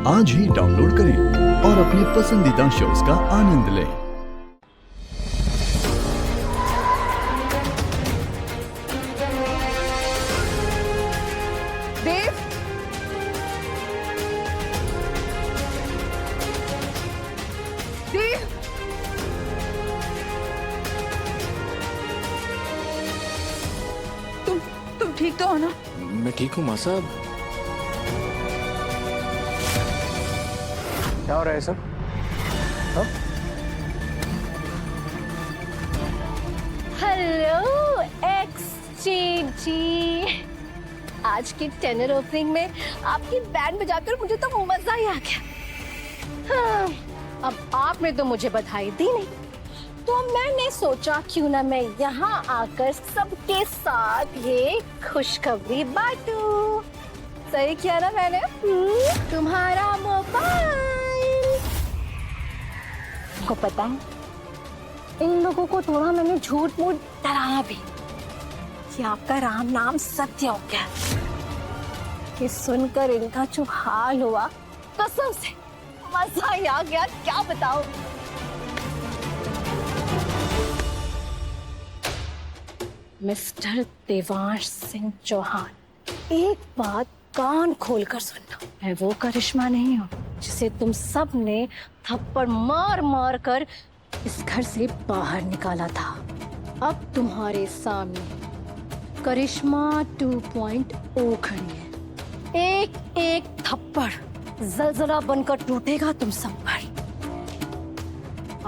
आज ही डाउनलोड करें और अपने पसंदीदा शोज का आनंद लें। देव, देव, तुम ठीक तो हो ना? मैं ठीक हूँ माँ साहब। क्या हो रहा है सब? हाँ? हेलो एक्सचेंजी, आज की टेनर ओपनिंग में आपकी बैंड बजाकर मुझे तो मजा ही आ गया। हाँ, अब आपने तो मुझे बधाई दी नहीं, तो मैंने सोचा क्यों ना मैं यहाँ आकर सबके साथ ये खुशखबरी बांटूं। सही किया ना मैंने? तुम्हारा मोबाइल को पता है, इन लोगों को थोड़ा मैंने झूठ मूठ डराया भी कि आपका राम नाम सत्य हो गया। ये सुनकर इनका जो हाल हुआ, कसम से मजा ही आ गया, क्या बताऊं। मिस्टर देवांश सिंह चौहान, एक बात कान खोलकर सुनना, मैं वो करिश्मा नहीं हूँ जिसे तुम सब ने थप्पड़ मार मार कर इस घर से बाहर निकाला था। अब तुम्हारे सामने करिश्मा 2.0 खड़ी है। एक एक थप्पड़ जलजला बनकर टूटेगा तुम सब पर।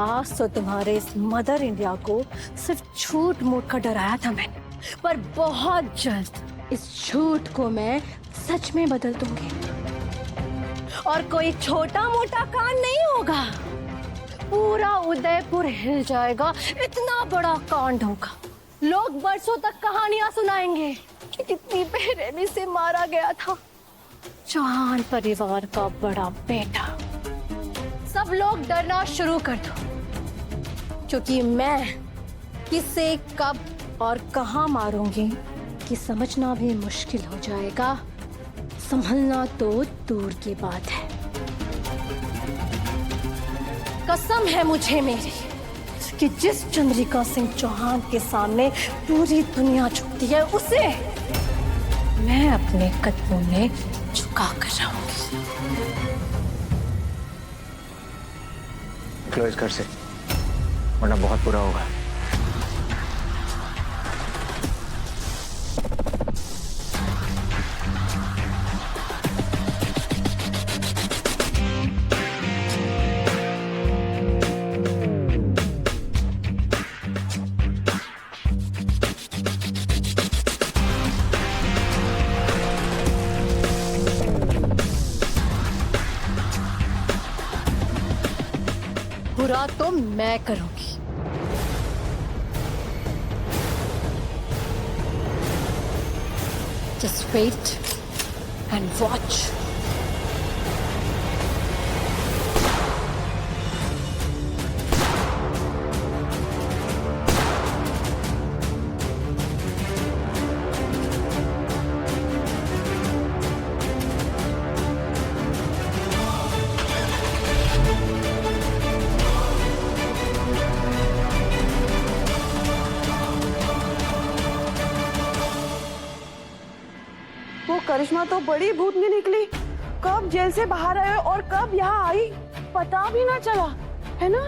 आज तो तुम्हारे इस मदर इंडिया को सिर्फ झूठ मूठ कर डराया था मैंने, पर बहुत जल्द इस झूठ को मैं सच में बदल दूंगी और कोई छोटा मोटा कांड नहीं होगा, पूरा उदयपुर हिल जाएगा। इतना बड़ा कांड होगा, लोग बरसों तक कहानियां सुनाएंगे कि कितनी बेरहमी से मारा गया था चौहान परिवार का बड़ा बेटा। सब लोग डरना शुरू कर दो, क्योंकि मैं किसे कब और कहां मारूंगी कि समझना भी मुश्किल हो जाएगा, संभलना तो दूर की बात है। कसम है मुझे मेरी कि जिस चंद्रिका सिंह चौहान के सामने पूरी दुनिया झुकती है, उसे मैं अपने कदमों में झुका कर रहूंगी। निकलो इस घर से, वरना बहुत बुरा होगा। बुरा तो मैं करूंगी। Just wait and watch. वो करिश्मा तो बड़ी भूतनी निकली। कब जेल से बाहर आए और कब यहाँ आई पता भी ना चला, है ना?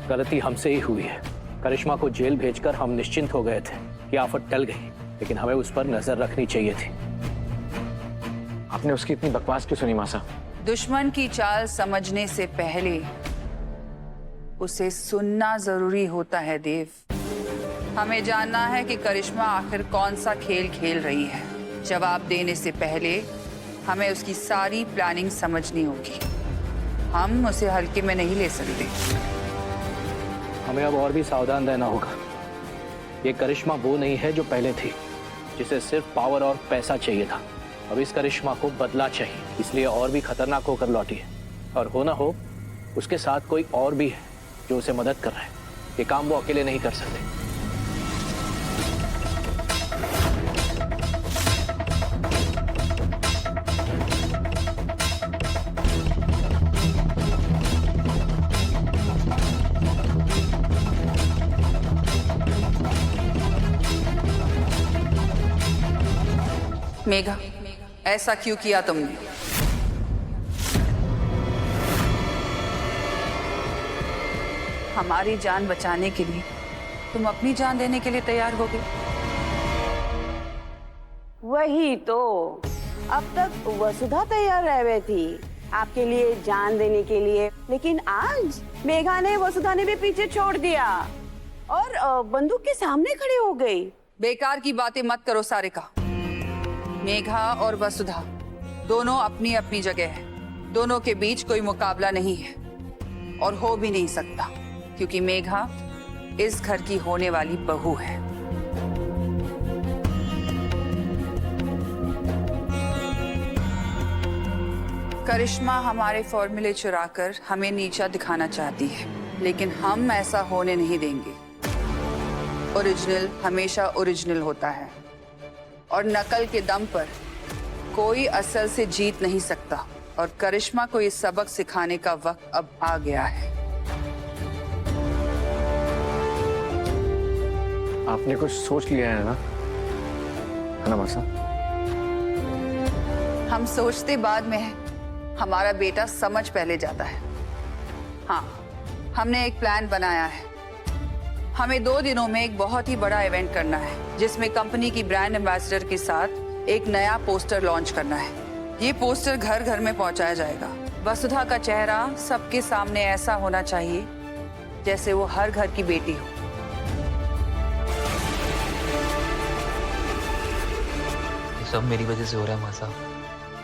गलती हमसे ही हुई है। करिश्मा को जेल भेजकर हम निश्चिंत हो गए थे कि आफत टल गई, लेकिन हमें उस पर नजर रखनी चाहिए थी। आपने उसकी इतनी बकवास क्यों सुनी माँ साहब? दुश्मन की चाल समझने से पहले उसे सुनना जरूरी होता है देव। हमें जानना है कि करिश्मा आखिर कौन सा खेल खेल रही है। जवाब देने से पहले हमें उसकी सारी प्लानिंग समझनी होगी। हम उसे हल्के में नहीं ले सकते। हमें अब और भी सावधान रहना होगा। ये करिश्मा वो नहीं है जो पहले थी, जिसे सिर्फ पावर और पैसा चाहिए था। अब इस करिश्मा को बदला चाहिए, इसलिए और भी खतरनाक होकर लौटी है। और हो ना हो उसके साथ कोई और भी है जो उसे मदद कर रहा है। ये काम वो अकेले नहीं कर सकते। मेघा, ऐसा क्यों किया तुमने? हमारी जान बचाने के लिए तुम अपनी जान देने के लिए तैयार हो गए। वही तो, अब तक वसुधा तैयार रह गई थी आपके लिए जान देने के लिए, लेकिन आज मेघा ने वसुधा ने भी पीछे छोड़ दिया और बंदूक के सामने खड़ी हो गई। बेकार की बातें मत करो सारिका। मेघा और वसुधा दोनों अपनी अपनी जगह है, दोनों के बीच कोई मुकाबला नहीं है और हो भी नहीं सकता, क्योंकि मेघा इस घर की होने वाली बहू है। करिश्मा हमारे फॉर्मूले चुराकर हमें नीचा दिखाना चाहती है, लेकिन हम ऐसा होने नहीं देंगे। ओरिजिनल हमेशा ओरिजिनल होता है और नकल के दम पर कोई असल से जीत नहीं सकता, और करिश्मा को ये सबक सिखाने का वक्त अब आ गया है। आपने कुछ सोच लिया है ना, मासा? हम सोचते बाद में है, हमारा बेटा समझ पहले जाता है। हाँ, हमने एक प्लान बनाया है। हमें 2 दिनों में एक बहुत ही बड़ा इवेंट करना है, जिसमें कंपनी की ब्रांड एम्बेसडर के साथ एक नया पोस्टर लॉन्च करना है। ये पोस्टर घर घर में पहुंचाया जाएगा। वसुधा का चेहरा सबके सामने ऐसा होना चाहिए जैसे वो हर घर की बेटी हो। ये सब मेरी वजह से हो रहा है मासा।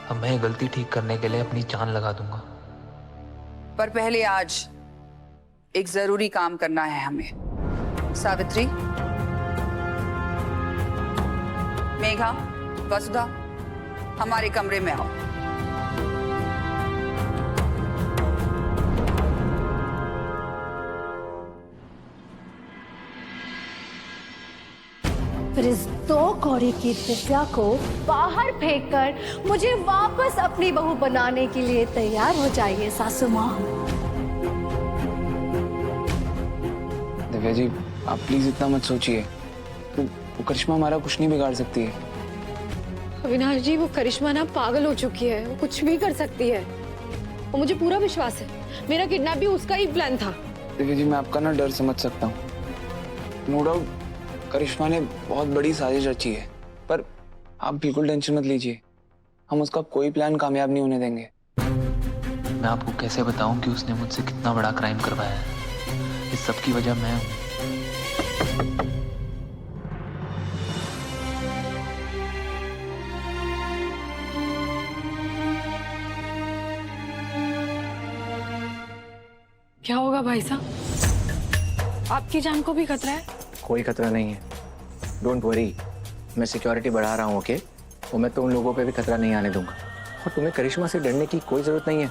अब मैं ये गलती ठीक करने के लिए अपनी जान लगा दूंगा। पर पहले आज एक जरूरी काम करना है हमें। सावित्री, मेघा, वसुधा, हमारे कमरे में आओ। फिर इस 2 कौड़ी की दिव्या को बाहर फेंककर मुझे वापस अपनी बहू बनाने के लिए तैयार हो जाइए सासू माँ। दिव्या जी, आप प्लीज इतना मत सोचिए। तो वो करिश्मा हमारा कुछ नहीं बिगाड़ सकती है। अविनाश जी, वो करिश्मा ना पागल हो चुकी है, वो कुछ भी कर सकती है। और मुझे पूरा विश्वास है, मेरा किडनैप भी उसका ही प्लान था। दिव्या जी, मैं आपका ना डर समझ सकता हूँ। नो डाउट करिश्मा ने बहुत बड़ी साजिश रची है, पर आप बिल्कुल टेंशन मत लीजिए। हम उसका कोई प्लान कामयाब नहीं होने देंगे। मैं आपको कैसे बताऊं कि उसने मुझसे कितना बड़ा क्राइम करवाया है। इस सब की वजह मैं हूं। क्या होगा भाई साहब? आपकी जान को भी खतरा है? कोई खतरा नहीं है, डोंट वरी। मैं सिक्योरिटी बढ़ा रहा हूँ, ओके? और मैं तो उन लोगों पे भी खतरा नहीं आने दूंगा। और तुम्हें करिश्मा से डरने की कोई जरूरत नहीं है,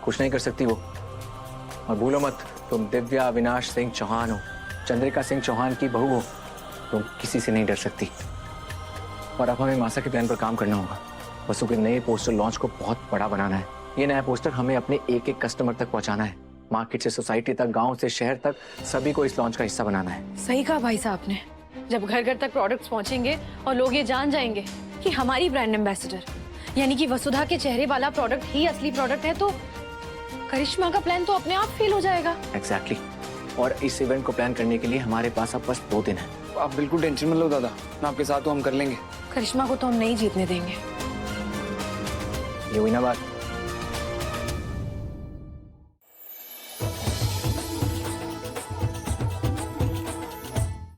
कुछ नहीं कर सकती वो। और भूलो मत, तुम दिव्या अविनाश सिंह चौहान हो, चंद्रिका सिंह चौहान की बहू हो। तुम किसी से नहीं डर सकती। और अब हमें मासा के प्लान पर काम करना होगा। वसु के नए पोस्टर लॉन्च को बहुत बड़ा बनाना है। ये नया पोस्टर हमें अपने एक कस्टमर तक पहुंचाना है। मार्केट से सोसाइटी तक, गांव से शहर तक, सभी को इस लॉन्च का हिस्सा बनाना है। सही कहा भाई साहब ने। जब घर घर तक प्रोडक्ट्स पहुंचेंगे और लोग ये जान जाएंगे कि हमारी ब्रांड एम्बेसडर यानी कि वसुधा के चेहरे वाला प्रोडक्ट ही असली प्रोडक्ट है, तो करिश्मा का प्लान तो अपने आप फेल हो जाएगा। एग्जैक्टली। और इस इवेंट को प्लान करने के लिए हमारे पास अब बस 2 दिन है। आप बिल्कुल टेंशन मत लो दादा, मैं आपके साथ हूँ, हम कर लेंगे। करिश्मा को तो हम नहीं जीतने देंगे। ये हुई ना बात।